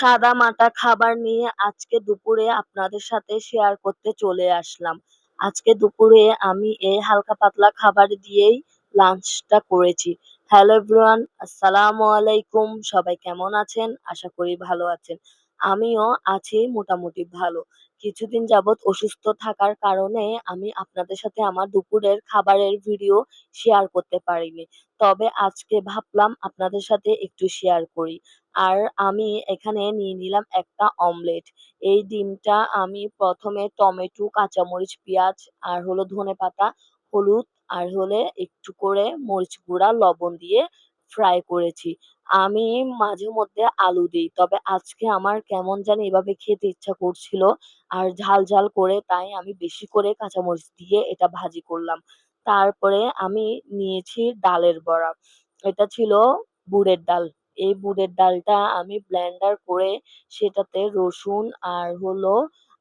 সাদামাটা খাবার নিয়ে আজকে দুপুরে আপনাদের সাথে শেয়ার করতে চলে আসলাম। আজকে দুপুরে আমি এই হালকা পাতলা খাবার দিয়েই লাঞ্চটা করেছি। হ্যালো এভরিওয়ান, আসসালামু আলাইকুম। সবাই কেমন আছেন? আশা করি ভালো আছেন। আমিও আছি মোটামুটি ভালো। কিছুদিন যাবৎ অসুস্থ থাকার কারণে আমি আপনাদের সাথে আমার দুপুরের খাবারের ভিডিও শেয়ার করতে পারিনি। তবে আজকে ভাবলাম আপনাদের সাথে একটু শেয়ার করি। আর আমি এখানে নিয়ে নিলাম একটা অমলেট। এই ডিমটা আমি প্রথমে টমেটো, কাঁচামরিচ, পেঁয়াজ আর ধনেপাতা, হলুদ আর একটু করে মরিচ গুঁড়া, লবণ দিয়ে ফ্রাই করেছি। আমি মাঝে মধ্যে আলু দিই। তবে আজকে আমার কেমন জানি এভাবে খেতে ইচ্ছা করছিল। আর ঝাল, ঝাল করে তাই আমি বেশি করে কাঁচামরিচ দিয়ে এটা ভাজি করলাম। তারপরে আমি নিয়েছি ডালের বড়া। এটা ছিল বুটের ডাল। এই বুটের ডালটা আমি ব্লেন্ডার করে সেটাতে রসুন আর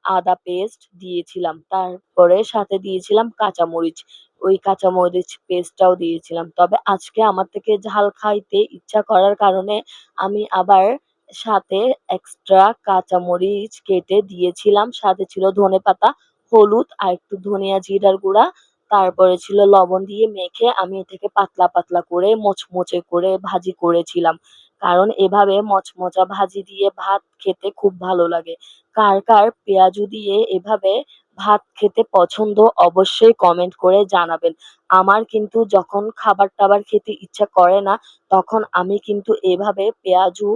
আদা পেস্ট দিয়েছিলাম। তারপরে সাথে দিয়েছিলাম কাঁচামরিচ। ওই কাঁচামরিচ পেস্টটাও দিয়েছিলাম। তবে আজকে আমার থেকে ঝাল খাইতে ইচ্ছা করার কারণে আমি আবার সাথে এক্সট্রা কাঁচামরিচ কেটে দিয়েছিলাম। সাথে ছিল ধনেপাতা, হলুদ আর একটু ধনিয়া জিরার গুঁড়া। তারপরে ছিল লবণ দিয়ে মেখে আমি এটাকে পাতলা, পাতলা করে মুচমুচে করে ভাজি করেছিলাম। কারণ এভাবে মচমচা ভাজি দিয়ে ভাত খেতে খুব ভালো লাগে। কার, কার পেঁয়াজু দিয়ে এভাবে ভাত খেতে পছন্দ অবশ্যই কমেন্ট করে জানাবেন। আমার কিন্তু যখন খাবার-টাবার খেতে ইচ্ছা করে না, তখন আমি কিন্তু এভাবে পেঁয়াজু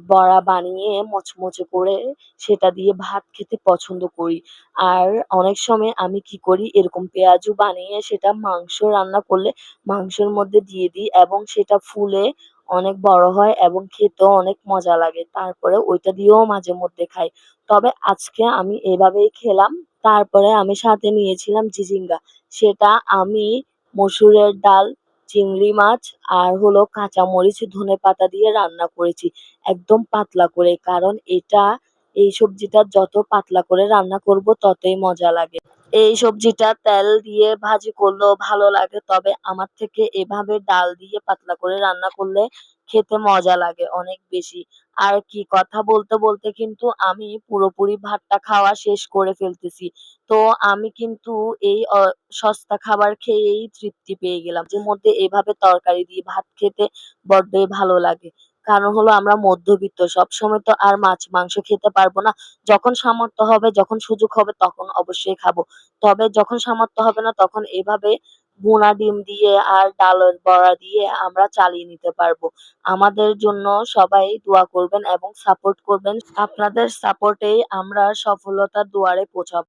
বড়া বানিয়ে মচমচে করে সেটা দিয়ে ভাত খেতে পছন্দ করি। আর অনেক সময় আমি কি করি, এরকম পেঁয়াজু বানিয়ে সেটা মাংস রান্না করলে মাংসের মধ্যে দিয়ে দিই এবং সেটা ফুলে অনেক বড় হয় এবং খেতেও অনেক মজা লাগে। তারপরে ওইটা দিয়েও মাঝে মধ্যে খাই। তবে আজকে আমি এভাবেই খেলাম। তারপরে আমি সাথে নিয়েছিলাম চিচিঙ্গা। সেটা আমি মসুরের ডাল, চিংড়ি মাছ আর কাঁচামরিচ, ধনেপাতা দিয়ে রান্না করেছি। একদম পাতলা করে। কারণ এই সবজিটা যত পাতলা করে রান্না করব ততই মজা লাগে। এই সবজিটা তেল দিয়ে ভাজি করলেও ভালো লাগে। তবে আমার থেকে এভাবে ডাল দিয়ে পাতলা করে রান্না করলে খেতে মজা লাগে অনেক বেশি। আর কি কথা বলতে, বলতে কিন্তু আমি পুরোপুরি ভাতটা খাওয়া শেষ করে ফেলতেছি। তো আমি কিন্তু এই সস্তা খাবার খেয়েই তৃপ্তি পেয়ে গেলাম। যে মধ্যে এভাবে তরকারি দিয়ে ভাত খেতে বড্ডই ভালো লাগে। কারণ আমরা মধ্যবিত্ত। সবসময় তো আর মাছ মাংস খেতে পারবো না। যখন সামর্থ্য হবে, যখন সুযোগ হবে তখন অবশ্যই খাবো। তবে যখন সামর্থ্য হবে না তখন এভাবে ভুনা ডিম দিয়ে আর ডালের বড়া দিয়ে আমরা চালিয়ে নিতে পারবো। আমাদের জন্য সবাই দোয়া করবেন এবং সাপোর্ট করবেন। আপনাদের সাপোর্টেই আমরা সফলতার দুয়ারে পৌঁছাবো।